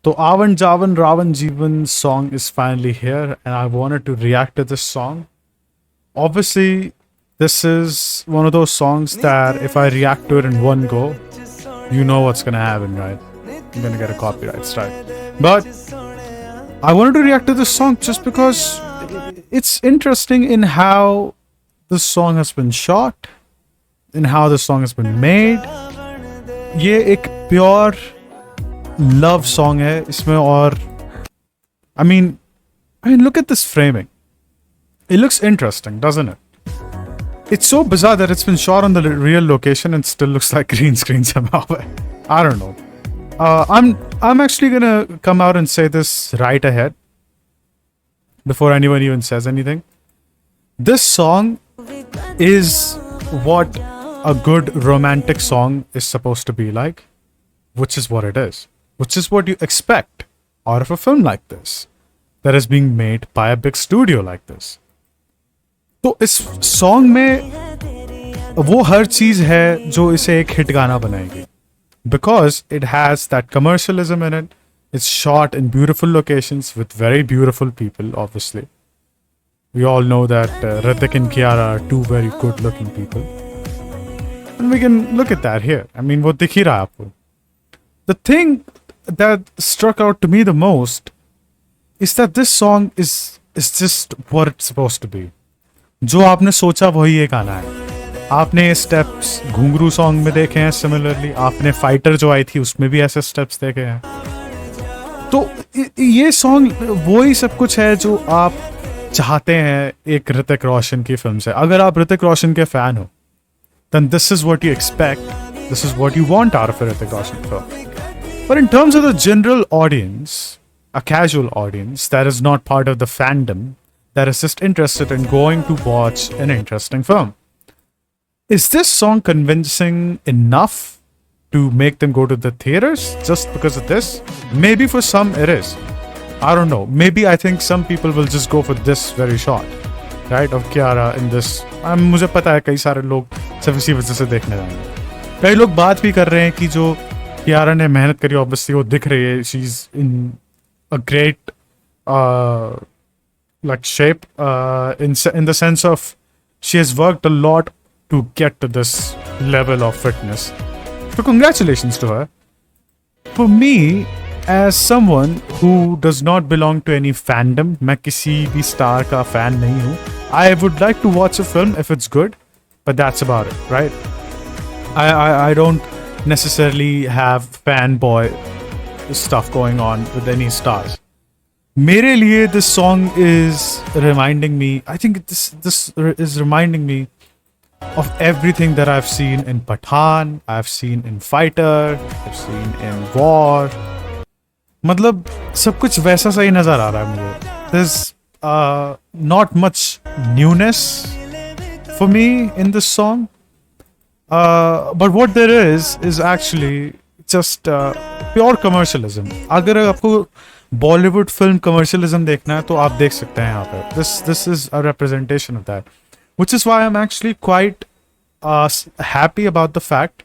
So Avan Javan Ravan Jeevan song is finally here, and I wanted to react to this song. Obviously, this is one of those songs that if I react to it in one go, you know what's gonna happen, right? I'm gonna get a copyright strike. But I wanted to react to this song just because it's interesting in how this song has been shot, in how this song has been made. ये एक pure love song है इसमें और I mean look at this framing. It looks interesting, doesn't it? It's so bizarre that it's been shot on the real location and still looks like green screen somehow. I don't know. I'm actually gonna come out and say this right ahead before anyone even says anything. This song is what a good romantic song is supposed to be like, which is what it is, which is what you expect out of a film like this that is being made by a big studio like this. तो इस song में वो हर चीज है जो इसे एक hit गाना बनाएगी, because it has that commercialism in it. It's shot in beautiful locations with very beautiful people. Obviously, we all know that Hrithik and Kiara are two very good-looking people, and we can look at that here. I mean, वो दिख ही रहा है आपको. The thing that struck out to me the most is that this song is just what it's supposed to be. जो आपने सोचा वही ये गाना है. आपने स्टेप्स घुंघरू सॉन्ग में देखे हैं, सिमिलरली आपने फाइटर जो आई थी उसमें भी ऐसे स्टेप्स देखे हैं. तो ये सॉन्ग वही सब कुछ है जो आप चाहते हैं एक ऋतिक रोशन की फिल्म से. अगर आप ऋतिक रोशन के फैन हो, then this is what you expect. This is what you want out of a Hrithik Roshan film. But in terms of the general audience, a casual audience that is not part of the fandom, that is just interested in going to watch an interesting film, is this song convincing enough to make them go to the theaters just because of this? Maybe for some it is. I don't know. Maybe I think some people will just go for this very shot, right? Of Kiara in this. मुझे पता है कई सारे लोग सिर्फ इसी वजह से देखने जाएंगे. कई लोग बात भी कर रहे हैं कि जो कियारा ने मेहनत करी, ऑब्वियसली वो दिख रही है. She is in a great like shape in the sense of she has worked a lot to get to this level of fitness. So congratulations to her. For me, as someone who does not belong to any fandom, मैं किसी भी star का fan नहीं हूँ. I would like to watch a film if it's good, but that's about it, right? I don't necessarily have fanboy stuff going on with any stars. मेरे लिए this song is reminding me, I think this is reminding me of everything that I've seen in Pathaan, I've seen in Fighter, I've seen in War. मतलब सब कुछ वैसा सा ही नजर आ रहा है मुझे. There's not much newness for me in this song, but what there is actually just pure commercialism. अगर आपको बॉलीवुड फिल्म कमर्शियलिज्म देखना है तो आप देख सकते हैं यहाँ पे. This is a representation of that, which is why I am actually quite happy about the fact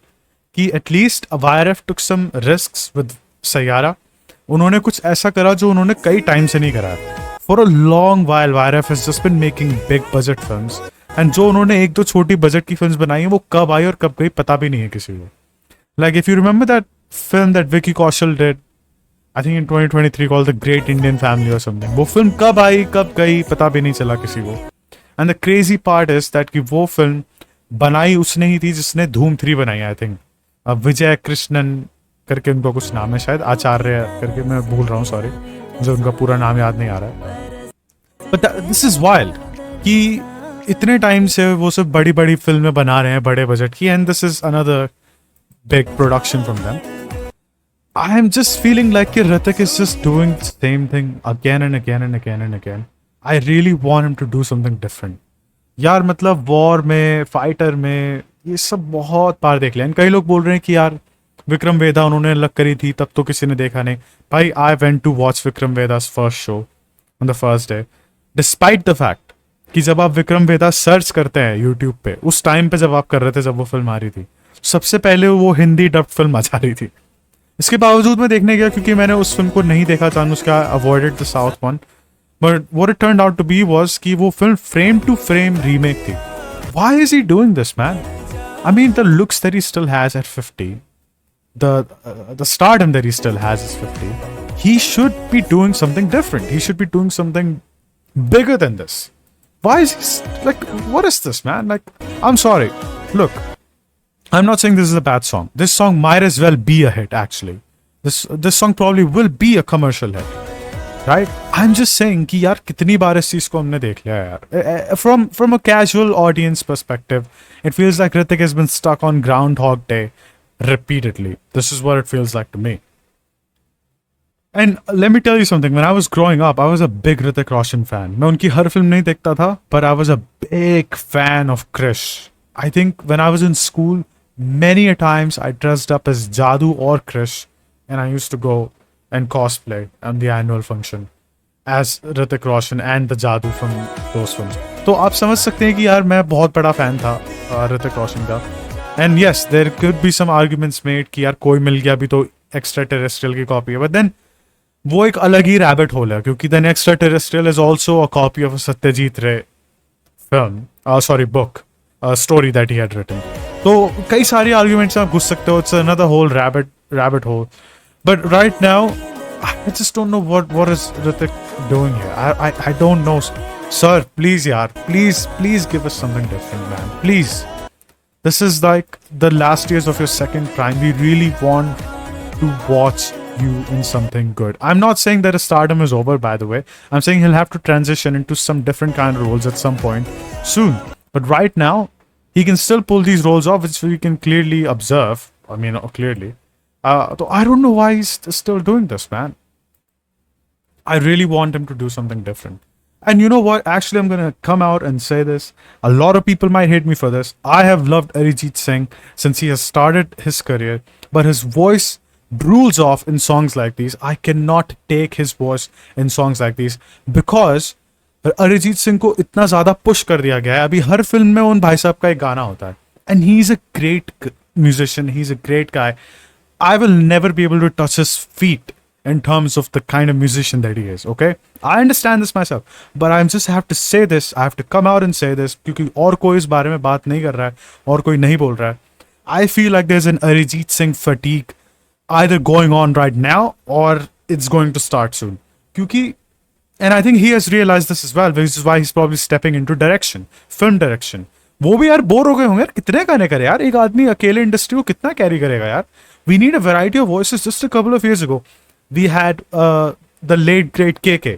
कि at least YRF took some risks with Saiyaara. उन्होंने कुछ ऐसा करा जो उन्होंने कई टाइम से नहीं करा. For a long while YRF has just been making big budget films, and जो उन्होंने एक दो छोटी बजट की फिल्म्स बनाई हैं वो कब आई और कब गई पता भी नहीं है किसी को. Like if you remember that film that Vicky Kaushal did, I think in 2023 called The Great Indian Family or something. वो फिल्म कब आई कब गई पता भी नहीं चला किसी को. And the crazy part is that कि वो फिल्म बनाई उसने ही थी जिसने धूम 3 बनाई. आई थिंक विजय कृष्णन करके उनका कुछ नाम है, शायद आचार्य करके, मैं भूल रहा हूँ, सॉरी, मुझे उनका पूरा नाम याद नहीं आ रहा है. But this is wild कि इतने टाइम से वो सब बड़ी बड़ी फिल्में बना रहे हैं बड़े बजट की, and this is another big production from them. I am just feeling like Hrithik is just doing the same thing again and again and again and again. I really want him to do something different. यार मतलब war में, fighter में, ये सब बहुत बार देख लिया. कई लोग बोल रहे हैं कि यार विक्रम वेदा उन्होंने अलग करी थी तब तो किसी ने देखा नहीं. भाई I went to watch Vikram Veda's first show on the first day, despite the fact कि जब आप विक्रम वेदा सर्च करते हैं यूट्यूब पे, उस टाइम पे जब आप कर रहे थे जब वो फिल्म आ रही थी, सबसे पहले वो हिंदी डब्ड फिल्म आ जा रही थी. इसके बावजूद मैं देखने गया क्योंकि मैंने उस फिल्म को नहीं देखा था, उसका avoided the south one, but what it turned out to be was कि वो film frame to frame remake थी. Why is he doing this man? I mean the looks that he still has at 50, the stardom that he still has is 50. He should be doing something different. He should be doing something bigger than this. Why is he like, what is this, man? Like, I'm sorry. Look, I'm not saying this is a bad song. This song might as well be a hit, actually. This song probably will be a commercial hit. Right? I'm just saying कि यार कितनी बार इस चीज को हमने देख लिया है यार. From a casual audience perspective, it feels like Hrithik has been stuck on Groundhog Day repeatedly. This is what it feels like to me. And let me tell you something. When I was growing up, I was a big Hrithik Roshan fan. मैं उनकी हर film नहीं देखता था, but I was a big fan of Krish. I think when I was in school, many a times I dressed up as Jadoo or Krish, and I used to go and cosplay on the annual function as Hrithik Roshan and the Jadoo from those films. तो आप समझ सकते हैं कि यार मैं बहुत बड़ा फैन था ऋतिक रोशन का. And yes, there could be some arguments made कि यार कोई मिल गया भी तो एक्स्ट्रा टेरेस्ट्रियल की कॉपी है, बट देन वो एक अलग ही रैबिट होल है क्योंकि then extra terrestrial is also a copy of Satyajit Ray film, sorry book, story that he had written. तो कई सारे आर्ग्यूमेंट्स आप घुस सकते हो. It's another hole rabbit hole. But right now I just don't know what is Hrithik doing here. I don't know. Sir, please yaar, please give us something different, man. Please. This is like the last years of your second prime. We really want to watch you in something good. I'm not saying that his stardom is over, by the way. I'm saying he'll have to transition into some different kind of roles at some point soon. But right now, he can still pull these roles off, which we can clearly observe. I mean, clearly. So I don't know why he's still doing this, man. I really want him to do something different. And you know what? Actually, I'm going to come out and say this. A lot of people might hate me for this. I have loved Arijit Singh since he has started his career, but his voice drools off in songs like these. I cannot take his voice in songs like these because Arijit Singh को इतना ज़्यादा push कर दिया गया है. अभी हर film में उन भाई साहब का एक गाना होता है. And he is a great musician. He's a great guy. I will never be able to touch his feet in terms of the kind of musician that he is, okay? I understand this myself, but I just have to say this. I have to come out and say this क्योंकि और कोई इस बारे में बात नहीं कर रहा है और कोई नहीं बोल रहा है. I feel like there's an Arijit Singh fatigue either going on right now or it's going to start soon. क्योंकि and I think he has realized this as well, which is why he's probably stepping into direction, film direction. वो भी यार bore हो गए होंगे यार. कितने गाने करे यार एक आदमी अकेले इंडस्ट्री को कितना कैरी करेगा यार. We need a variety of voices. Just a couple of years ago, we had the late great KK.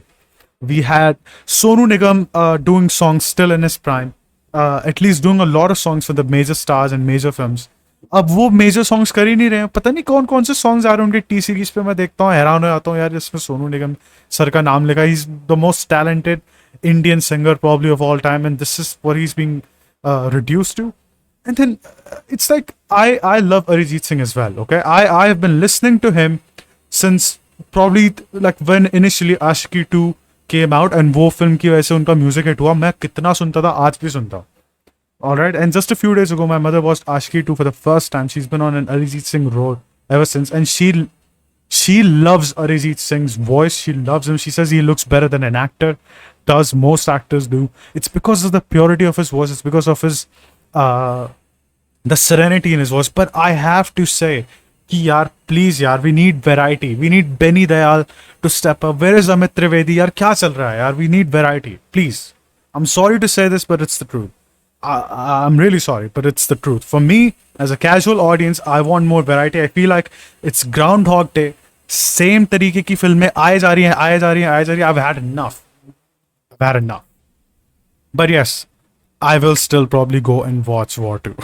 We had Sonu Nigam doing songs still in his prime. At least doing a lot of songs for the major stars and major films. अब वो major songs कर ही नहीं रहे हैं. पता नहीं कौन कौन से सॉन्ग्स आ रहे हैं उनके टी सीरीज पे. मैं देखता हूँ हैरान हो जाता हूँ यार जिसमें सोनू निगम सर का नाम लिखा. He is the most talented Indian singer probably of all time and this is what he is being reduced to. And then it's like I love Arijit Singh as well, okay? I have been listening to him since probably like when initially Ashiki 2 came out and वो film की वजह से उनका music hit हुआ. मैं कितना सुनता था आज भी सुनता. Alright, and just a few days ago my mother watched Ashiki 2 for the first time. She's been on an Arijit Singh road ever since, and she loves Arijit Singh's voice. She loves him. She says he looks better than an actor does. Most actors do. It's because of the purity of his voice. It's because of his the serenity in his voice. But I have to say कि यार please यार we need variety. We need Benny Dayal to step up. Where is Amit Trivedi? यार क्या चल रहा है यार? We need variety. Please. I'm sorry to say this, but it's the truth. I'm really sorry, but it's the truth. For me, as a casual audience, I want more variety. I feel like it's Groundhog Day. Same तरीके की फिल्में आए जा रही हैं. I've had enough. I've had enough. But yes, I will still probably go and watch War 2.